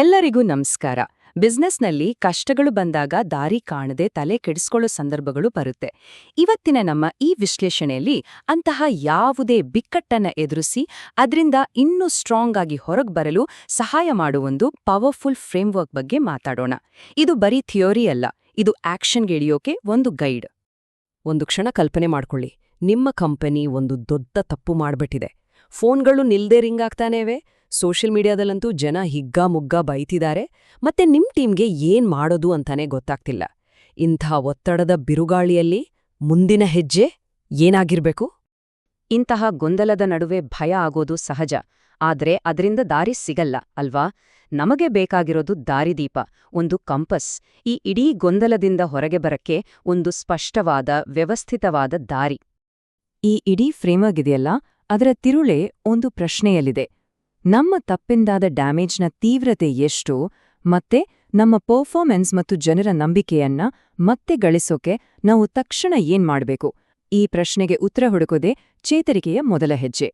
ಎಲ್ಲರಿಗೂ ನಮಸ್ಕಾರ. ಬಿಸ್ನೆಸ್ನಲ್ಲಿ ಕಷ್ಟಗಳು ಬಂದಾಗ ದಾರಿ ಕಾಣದೆ ತಲೆ ಕೆಡಿಸ್ಕೊಳ್ಳೋ ಸಂದರ್ಭಗಳು ಬರುತ್ತೆ. ಇವತ್ತಿನ ನಮ್ಮ ಈ ವಿಶ್ಲೇಷಣೆಯಲ್ಲಿ ಅಂತಹ ಯಾವುದೇ ಬಿಕ್ಕಟ್ಟನ್ನ ಎದುರಿಸಿ ಅದರಿಂದ ಇನ್ನೂ ಸ್ಟ್ರಾಂಗ್ ಆಗಿ ಹೊರಗೆ ಬರಲು ಸಹಾಯ ಮಾಡುವ ಒಂದು ಪವರ್ಫುಲ್ ಫ್ರೇಮ್ವರ್ಕ್ ಬಗ್ಗೆ ಮಾತಾಡೋಣ. ಇದು ಬರೀ ಥಿಯೋರಿ ಅಲ್ಲ, ಇದು ಆಕ್ಷನ್ಗೆ ಇಳಿಯೋಕೆ ಒಂದು ಗೈಡ್. ಒಂದು ಕ್ಷಣ ಕಲ್ಪನೆ ಮಾಡ್ಕೊಳ್ಳಿ, ನಿಮ್ಮ ಕಂಪನಿ ಒಂದು ದೊಡ್ಡ ತಪ್ಪು ಮಾಡ್ಬಿಟ್ಟಿದೆ. ಫೋನ್ಗಳು ನಿಲ್ದೇ ರಿಂಗ್ ಆಗ್ತಾನೇವೆ, ಸೋಷಿಯಲ್ ಮೀಡಿಯಾದಲ್ಲಂತೂ ಜನ ಹಿಗ್ಗಾಮುಗ್ಗಾ ಬೈತಿದ್ದಾರೆ, ಮತ್ತೆ ನಿಮ್ ಟೀಮ್ಗೆ ಏನ್ ಮಾಡೋದು ಅಂತಾನೆ ಗೊತ್ತಾಗ್ತಿಲ್ಲ. ಇಂಥ ಒತ್ತಡದ ಬಿರುಗಾಳಿಯಲ್ಲಿ ಮುಂದಿನ ಹೆಜ್ಜೆ ಏನಾಗಿರ್ಬೇಕು? ಇಂತಹ ಗೊಂದಲದ ನಡುವೆ ಭಯ ಆಗೋದು ಸಹಜ, ಆದ್ರೆ ಅದರಿಂದ ದಾರಿ ಸಿಗಲ್ಲ ಅಲ್ವಾ? ನಮಗೆ ಬೇಕಾಗಿರೋದು ದಾರಿದೀಪ, ಒಂದು ಕಂಪಸ್. ಈ ಇಡೀ ಗೊಂದಲದಿಂದ ಹೊರಗೆ ಬರಕ್ಕೆ ಒಂದು ಸ್ಪಷ್ಟವಾದ, ವ್ಯವಸ್ಥಿತವಾದ ದಾರಿ. ಈ ಇಡೀ ಫ್ರೇಮ್ವರ್ಕ್ ಇದೆಯಲ್ಲ, ಅದರ ತಿರುಳೇ ಒಂದು ಪ್ರಶ್ನೆಯಲ್ಲಿದೆ. ನಮ್ಮ ತಪ್ಪಿಂದಾದ ಡ್ಯಾಮೇಜ್ನ ತೀವ್ರತೆ ಎಷ್ಟು, ಮತ್ತೆ ನಮ್ಮ ಪರ್ಫಾರ್ಮೆನ್ಸ್ ಮತ್ತು ಜನರ ನಂಬಿಕೆಯನ್ನ ಮತ್ತೆ ಗಳಿಸೋಕೆ ನಾವು ತಕ್ಷಣ ಏನ್ ಮಾಡ್ಬೇಕು? ಈ ಪ್ರಶ್ನೆಗೆ ಉತ್ತರ ಹುಡುಕೋದೇ ಚೇತರಿಕೆಯ ಮೊದಲ ಹೆಜ್ಜೆ.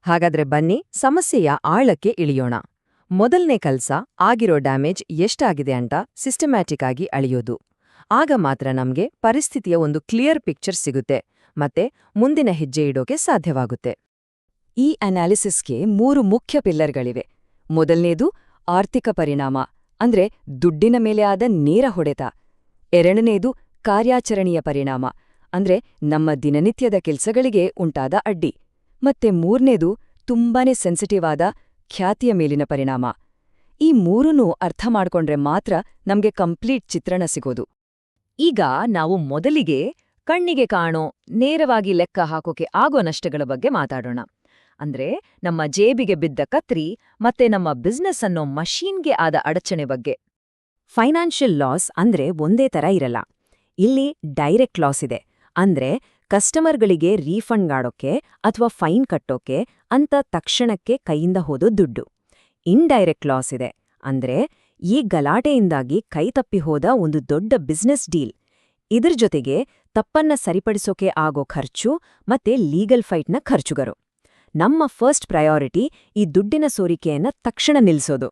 ಹಾಗಾದ್ರೆ ಬನ್ನಿ ಸಮಸ್ಯೆಯ ಆಳಕ್ಕೆ ಇಳಿಯೋಣ. ಮೊದಲನೇ ಕೆಲ್ಸ ಆಗಿರೋ ಡ್ಯಾಮೇಜ್ ಎಷ್ಟಾಗಿದೆ ಅಂತ ಸಿಸ್ಟಮ್ಯಾಟಿಕ್ ಆಗಿ ಅಳೆಯೋದು. ಆಗ ಮಾತ್ರ ನಮ್ಗೆ ಪರಿಸ್ಥಿತಿಯ ಒಂದು ಕ್ಲಿಯರ್ ಪಿಕ್ಚರ್ ಸಿಗುತ್ತೆ, ಮತ್ತೆ ಮುಂದಿನ ಹೆಜ್ಜೆ ಇಡೋಕೆ ಸಾಧ್ಯವಾಗುತ್ತೆ. ಈ ಅನಾಲಿಸಿಸ್ಗೆ 3 ಮುಖ್ಯ ಪಿಲ್ಲರ್ಗಳಿವೆ. ಮೊದಲನೇದು ಆರ್ಥಿಕ ಪರಿಣಾಮ, ಅಂದ್ರೆ ದುಡ್ಡಿನ ಮೇಲೆ ಆದ ನೇರ ಹೊಡೆತ. ಎರಡನೇದು ಕಾರ್ಯಾಚರಣೆಯ ಪರಿಣಾಮ, ಅಂದ್ರೆ ನಮ್ಮ ದಿನನಿತ್ಯದ ಕೆಲ್ಸಗಳಿಗೆ ಉಂಟಾದ ಅಡ್ಡಿ. ಮತ್ತೆ ಮೂರನೇದು ತುಂಬಾನೇ ಸೆನ್ಸಿಟಿವ್ ಆದ ಖ್ಯಾತಿಯ ಮೇಲಿನ ಪರಿಣಾಮ. ಈ ಮೂರನ್ನೂ ಅರ್ಥ ಮಾಡ್ಕೊಂಡ್ರೆ ಮಾತ್ರ ನಮ್ಗೆ ಕಂಪ್ಲೀಟ್ ಚಿತ್ರಣ ಸಿಗೋದು. ಈಗ ನಾವು ಮೊದಲಿಗೆ ಕಣ್ಣಿಗೆ ಕಾಣೋ, ನೇರವಾಗಿ ಲೆಕ್ಕ ಹಾಕೋಕೆ ಆಗೋ ನಷ್ಟಗಳ ಬಗ್ಗೆ ಮಾತಾಡೋಣ. ಅಂದ್ರೆ ನಮ್ಮ ಜೇಬಿಗೆ ಬಿದ್ದ ಕತ್ರಿ ಮತ್ತೆ ನಮ್ಮ ಬಿಸ್ನೆಸ್ ಅನ್ನೋ ಮಷೀನ್ಗೆ ಆದ ಅಡಚಣೆ ಬಗ್ಗೆ. ಫೈನಾನ್ಷಿಯಲ್ ಲಾಸ್ ಅಂದ್ರೆ ಒಂದೇ ತರ ಇರಲ್ಲ. ಇಲ್ಲಿ ಡೈರೆಕ್ಟ್ ಲಾಸ್ ಇದೆ, ಅಂದ್ರೆ ಕಸ್ಟಮರ್ಗಳಿಗೆ ರೀಫಂಡ್ ಮಾಡೋಕೆ ಅಥವಾ ಫೈನ್ ಕಟ್ಟೋಕೆ ಅಂತ ತಕ್ಷಣಕ್ಕೆ ಕೈಯಿಂದ ಹೋದೋ ದುಡ್ಡು. ಇಂಡೈರೆಕ್ಟ್ ಲಾಸ್ ಇದೆ, ಅಂದ್ರೆ ಈ ಗಲಾಟೆಯಿಂದಾಗಿ ಕೈತಪ್ಪಿ ಹೋದ ಒಂದು ದೊಡ್ಡ ಬಿಸ್ನೆಸ್ ಡೀಲ್. ಇದ್ರ ಜೊತೆಗೆ ತಪ್ಪನ್ನ ಸರಿಪಡಿಸೋಕೆ ಆಗೋ ಖರ್ಚು ಮತ್ತೆ ಲೀಗಲ್ ಫೈಟ್ನ ಖರ್ಚುಗರು. ನಮ್ಮ ಫಸ್ಟ್ ಪ್ರಯಾರಿಟಿ ಈ ದುಡ್ಡಿನ ಸೋರಿಕೆಯನ್ನ ತಕ್ಷಣ ನಿಲ್ಸೋದು.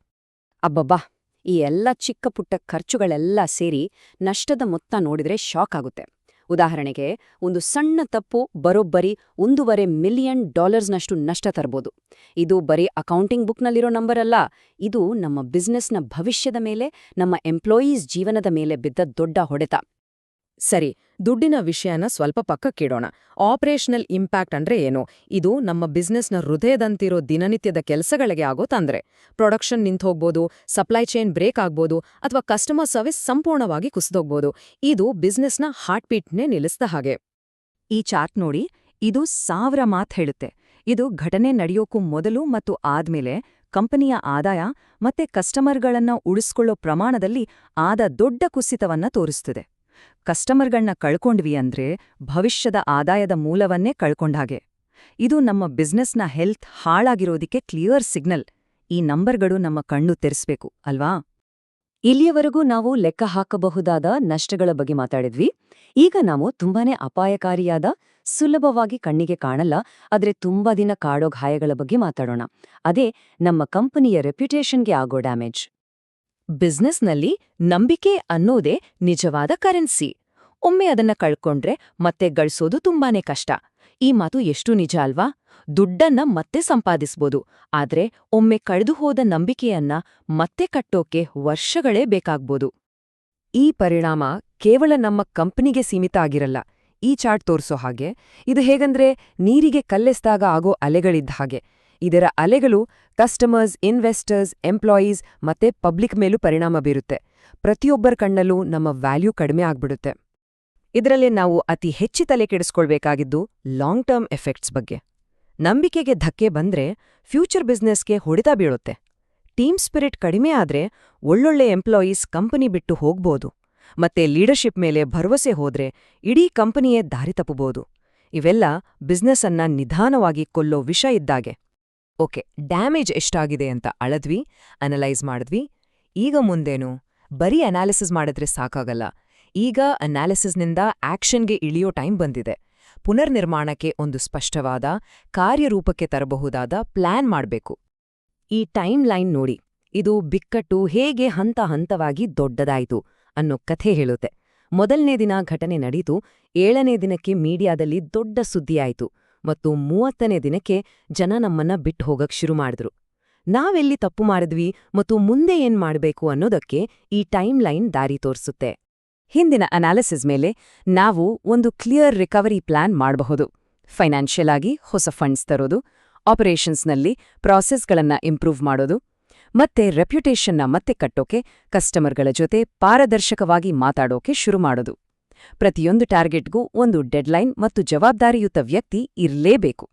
ಅಬ್ಬಬ್ಬಾ, ಈ ಎಲ್ಲ ಚಿಕ್ಕ ಪುಟ್ಟ ಖರ್ಚುಗಳೆಲ್ಲ ಸೇರಿ ನಷ್ಟದ ಮೊತ್ತ ನೋಡಿದ್ರೆ ಶಾಕ್ ಆಗುತ್ತೆ. ಉದಾಹರಣೆಗೆ, ಒಂದು ಸಣ್ಣ ತಪ್ಪು ಬರೋಬ್ಬರಿ $1.5 ಮಿಲಿಯನ್ ನಷ್ಟ ತರ್ಬೋದು. ಇದು ಬರೀ ಅಕೌಂಟಿಂಗ್ ಬುಕ್ನಲ್ಲಿರೋ ನಂಬರ್ ಅಲ್ಲ, ಇದು ನಮ್ಮ ಬಿಸ್ನೆಸ್ನ ಭವಿಷ್ಯದ ಮೇಲೆ, ನಮ್ಮ ಎಂಪ್ಲಾಯೀಸ್ ಜೀವನದ ಮೇಲೆ ಬಿದ್ದ ದೊಡ್ಡ ಹೊಡೆತ. ಸರಿ, ದುಡ್ಡಿನ ವಿಷಯನ ಸ್ವಲ್ಪ ಪಕ್ಕಕ್ಕಿಡೋಣ. ಆಪರೇಷನಲ್ ಇಂಪ್ಯಾಕ್ಟ್ ಅಂದ್ರೆ ಏನು? ಇದು ನಮ್ಮ ಬಿಸ್ನೆಸ್ನ ಹೃದಯದಂತಿರೋ ದಿನನಿತ್ಯದ ಕೆಲಸಗಳಿಗೆ ಆಗೋ ತೊಂದ್ರೆ. ಪ್ರೊಡಕ್ಷನ್ ನಿಂತೋಗ್ಬೋದು, ಸಪ್ಲೈ ಚೈನ್ ಬ್ರೇಕ್ ಆಗ್ಬೋದು, ಅಥವಾ ಕಸ್ಟಮರ್ ಸರ್ವಿಸ್ ಸಂಪೂರ್ಣವಾಗಿ ಕುಸಿದೋಗ್ಬೋದು. ಇದು ಬಿಸ್ನೆಸ್ನ ಹಾರ್ಟ್ ಬೀಟ್ನೇ ನಿಲ್ಲಿಸ್ದ ಹಾಗೆ. ಈ ಚಾರ್ಟ್ ನೋಡಿ, ಇದು 1000 ಮಾತ್ ಹೇಳುತ್ತೆ. ಇದು ಘಟನೆ ನಡೆಯೋಕ್ಕೂ ಮೊದಲು ಮತ್ತು ಆದ್ಮೇಲೆ ಕಂಪನಿಯ ಆದಾಯ ಮತ್ತೆ ಕಸ್ಟಮರ್ಗಳನ್ನ ಉಳಿಸ್ಕೊಳ್ಳೋ ಪ್ರಮಾಣದಲ್ಲಿ ಆದ ದೊಡ್ಡ ಕುಸಿತವನ್ನ ತೋರಿಸ್ತದೆ. ಕಸ್ಟಮರ್ಗಳನ್ನ ಕಳ್ಕೊಂಡ್ವಿ ಅಂದ್ರೆ ಭವಿಷ್ಯದ ಆದಾಯದ ಮೂಲವನ್ನೇ ಕಳ್ಕೊಂಡಾಗೆ. ಇದು ನಮ್ಮ ಬಿಸ್ನೆಸ್ನ ಹೆಲ್ತ್ ಹಾಳಾಗಿರೋದಿಕ್ಕೆ ಕ್ಲಿಯರ್ ಸಿಗ್ನಲ್. ಈ ನಂಬರ್ಗಳು ನಮ್ಮ ಕಣ್ಣು ತೆರೆಸ್ಬೇಕು ಅಲ್ವಾ? ಇಲ್ಲಿಯವರೆಗೂ ನಾವು ಲೆಕ್ಕ ಹಾಕಬಹುದಾದ ನಷ್ಟಗಳ ಬಗ್ಗೆ ಮಾತಾಡಿದ್ವಿ. ಈಗ ನಾವು ತುಂಬಾನೇ ಅಪಾಯಕಾರಿಯಾದ, ಸುಲಭವಾಗಿ ಕಣ್ಣಿಗೆ ಕಾಣಲ್ಲ ಆದ್ರೆ ತುಂಬಾ ದಿನ ಕಾಡೋ ಗಾಯಗಳ ಬಗ್ಗೆ ಮಾತಾಡೋಣ. ಅದೇ ನಮ್ಮ ಕಂಪನಿಯ ರೆಪ್ಯುಟೇಷನ್ಗೆ ಆಗೋ ಡ್ಯಾಮೇಜ್. ಬಿಸ್ನೆಸ್ನಲ್ಲಿ ನಂಬಿಕೆ ಅನ್ನೋದೇ ನಿಜವಾದ ಕರೆನ್ಸಿ. ಒಮ್ಮೆ ಅದನ್ನ ಕಳ್ಕೊಂಡ್ರೆ ಮತ್ತೆ ಗಳಿಸೋದು ತುಂಬಾನೇ ಕಷ್ಟ. ಈ ಮಾತು ಎಷ್ಟು ನಿಜ ಅಲ್ವಾ? ದುಡ್ಡನ್ನ ಮತ್ತೆ ಸಂಪಾದಿಸ್ಬೋದು, ಆದ್ರೆ ಒಮ್ಮೆ ಕಳೆದುಹೋದ ನಂಬಿಕೆಯನ್ನ ಮತ್ತೆ ಕಟ್ಟೋಕೆ ವರ್ಷಗಳೇ ಬೇಕಾಗ್ಬೋದು. ಈ ಪರಿಣಾಮ ಕೇವಲ ನಮ್ಮ ಕಂಪನಿಗೆ ಸೀಮಿತ ಆಗಿರಲ್ಲ. ಈ ಚಾರ್ಟ್ ತೋರಿಸೋ ಹಾಗೆ ಇದು ಹೇಗಂದ್ರೆ ನೀರಿಗೆ ಕಲ್ಲೆಸ್ದಾಗ ಆಗೋ ಅಲೆಗಳಿದ್ದ ಹಾಗೆ. ಇದರ ಅಲೆಗಳು ಕಸ್ಟಮರ್ಸ್, ಇನ್ವೆಸ್ಟರ್ಸ್, ಎಂಪ್ಲಾಯೀಸ್ ಮತ್ತೆ ಪಬ್ಲಿಕ್ ಮೇಲೂ ಪರಿಣಾಮ ಬೀರುತ್ತೆ. ಪ್ರತಿಯೊಬ್ಬರ ಕಣ್ಣಲ್ಲೂ ನಮ್ಮ ವ್ಯಾಲ್ಯೂ ಕಡಿಮೆ ಆಗ್ಬಿಡುತ್ತೆ. ಇದರಲ್ಲಿ ನಾವು ಅತಿ ಹೆಚ್ಚು ತಲೆ ಕೆಡಿಸ್ಕೊಳ್ಬೇಕಾಗಿದ್ದು ಲಾಂಗ್ ಟರ್ಮ್ ಎಫೆಕ್ಟ್ಸ್ ಬಗ್ಗೆ. ನಂಬಿಕೆಗೆ ಧಕ್ಕೆ ಬಂದ್ರೆ ಫ್ಯೂಚರ್ ಬಿಸ್ನೆಸ್ಗೆ ಹೊಡೆತ ಬೀಳುತ್ತೆ. ಟೀಮ್ ಸ್ಪಿರಿಟ್ ಕಡಿಮೆ ಆದ್ರೆ ಒಳ್ಳೊಳ್ಳೆ ಎಂಪ್ಲಾಯೀಸ್ ಕಂಪನಿ ಬಿಟ್ಟು ಹೋಗ್ಬೋದು. ಮತ್ತೆ ಲೀಡರ್ಶಿಪ್ ಮೇಲೆ ಭರವಸೆ ಹೋದ್ರೆ ಇಡೀ ಕಂಪನಿಯೇ ದಾರಿ ತಪ್ಪಬಹುದು. ಇವೆಲ್ಲ ಬಿಸ್ನೆಸ್ ಅನ್ನ ನಿಧಾನವಾಗಿ ಕೊಲ್ಲೋ ವಿಷ ಇದ್ದಾಗೆ. ಓಕೆ, ಡ್ಯಾಮೇಜ್ ಎಷ್ಟಾಗಿದೆ ಅಂತ ಅಳದ್ವಿ, ಅನಲೈಸ್ ಮಾಡಿದ್ವಿ. ಈಗ ಮುಂದೇನು? ಬರೀ ಅನಾಲಿಸಿಸ್ ಮಾಡಿದ್ರೆ ಸಾಕಾಗಲ್ಲ. ಈಗ ಅನಾಲಿಸಿಸ್ನಿಂದ ಆಕ್ಷನ್ಗೆ ಇಳಿಯೋ ಟೈಮ್ ಬಂದಿದೆ. ಪುನರ್ನಿರ್ಮಾಣಕ್ಕೆ ಒಂದು ಸ್ಪಷ್ಟವಾದ, ಕಾರ್ಯರೂಪಕ್ಕೆ ತರಬಹುದಾದ ಪ್ಲಾನ್ ಮಾಡ್ಬೇಕು. ಈ ಟೈಮ್ ಲೈನ್ ನೋಡಿ, ಇದು ಬಿಕ್ಕಟ್ಟು ಹೇಗೆ ಹಂತ ಹಂತವಾಗಿ ದೊಡ್ಡದಾಯಿತು ಅನ್ನೋ ಕಥೆ ಹೇಳುತ್ತೆ. ಮೊದಲನೇ ದಿನ ಘಟನೆ ನಡೀತು, 7ನೇ ದಿನಕ್ಕೆ ಮೀಡಿಯಾದಲ್ಲಿ ದೊಡ್ಡ ಸುದ್ದಿಯಾಯಿತು ಮತ್ತು 30ನೇ ದಿನಕ್ಕೆ ಜನ ನಮ್ಮನ್ನ ಬಿಟ್ಟು ಹೋಗಕ್ ಶುರು ಮಾಡಿದ್ರು. ನಾವೆಲ್ಲಿ ತಪ್ಪು ಮಾಡಿದ್ವಿ ಮತ್ತು ಮುಂದೆ ಏನ್ ಮಾಡ್ಬೇಕು ಅನ್ನೋದಕ್ಕೆ ಈ ಟೈಮ್ ಲೈನ್ ದಾರಿ ತೋರಿಸುತ್ತೆ. ಹಿಂದಿನ ಅನಾಲಿಸಿಸ್ ಮೇಲೆ ನಾವು ಒಂದು ಕ್ಲಿಯರ್ ರಿಕವರಿ ಪ್ಲಾನ್ ಮಾಡಬಹುದು. ಫೈನಾನ್ಷಿಯಲ್ ಆಗಿ ಹೊಸ ಫಂಡ್ಸ್ ತರೋದು, ಆಪರೇಷನ್ಸ್ನಲ್ಲಿ ಪ್ರಾಸೆಸ್ಗಳನ್ನ ಇಂಪ್ರೂವ್ ಮಾಡೋದು, ಮತ್ತೆ ರೆಪ್ಯುಟೇಷನ್ನ ಮತ್ತೆ ಕಟ್ಟೋಕೆ ಕಸ್ಟಮರ್ಗಳ ಜೊತೆ ಪಾರದರ್ಶಕವಾಗಿ ಮಾತಾಡೋಕೆ ಶುರು ಮಾಡೋದು. ಪ್ರತಿಯೊಂದು ಟಾರ್ಗೆಟ್ಗೂ ಒಂದು ಡೆಡ್ಲೈನ್ ಮತ್ತು ಜವಾಬ್ದಾರಿಯುತ ವ್ಯಕ್ತಿ ಇರಲೇಬೇಕು.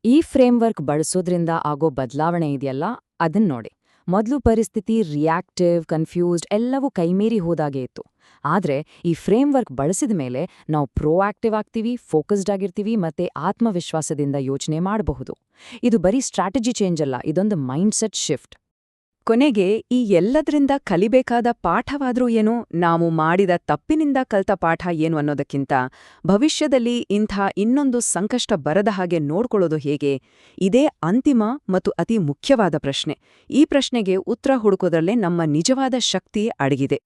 ಈ ಫ್ರೇಮ್ವರ್ಕ್ ಬಳಸೋದ್ರಿಂದ ಆಗೋ ಬದಲಾವಣೆ ಇದೆಯಲ್ಲ, ಅದನ್ನ ನೋಡಿ. ಮೊದಲು ಪರಿಸ್ಥಿತಿ ರಿಯಾಕ್ಟಿವ್, ಕನ್ಫ್ಯೂಸ್ಡ್, ಎಲ್ಲವೂ ಕೈಮೀರಿ ಹೋದಾಗೆ ಇತ್ತು. ಆದ್ರೆ ಈ ಫ್ರೇಮ್ವರ್ಕ್ ಬಳಸಿದ ಮೇಲೆ ನಾವು ಪ್ರೋಆಕ್ಟಿವ್ ಆಗ್ತೀವಿ, ಫೋಕಸ್ಡ್ ಆಗಿರ್ತೀವಿ ಮತ್ತೆ ಆತ್ಮವಿಶ್ವಾಸದಿಂದ ಯೋಚನೆ ಮಾಡಬಹುದು. ಇದು ಬರೀ ಸ್ಟ್ರಾಟಜಿ ಚೇಂಜ್ ಅಲ್ಲ, ಇದೊಂದು ಮೈಂಡ್ಸೆಟ್ ಶಿಫ್ಟ್. ಕೊನೆಗೆ ಈ ಎಲ್ಲದ್ರಿಂದ ಕಲಿಬೇಕಾದ ಪಾಠವಾದ್ರೂ ಏನು, ನಾವು ಮಾಡಿದ ತಪ್ಪಿನಿಂದ ಕಲ್ತ ಪಾಠ ಏನು ಅನ್ನೋದಕ್ಕಿಂತ ಭವಿಷ್ಯದಲ್ಲಿ ಇಂಥ ಇನ್ನೊಂದು ಸಂಕಷ್ಟ ಬರದ ಹಾಗೆ ನೋಡ್ಕೊಳ್ಳೋದು ಹೇಗೆ, ಇದೇ ಅಂತಿಮ ಮತ್ತು ಅತಿ ಮುಖ್ಯವಾದ ಪ್ರಶ್ನೆ. ಈ ಪ್ರಶ್ನೆಗೆ ಉತ್ತರ ಹುಡುಕೋದ್ರಲ್ಲೇ ನಮ್ಮ ನಿಜವಾದ ಶಕ್ತಿ ಅಡಗಿದೆ.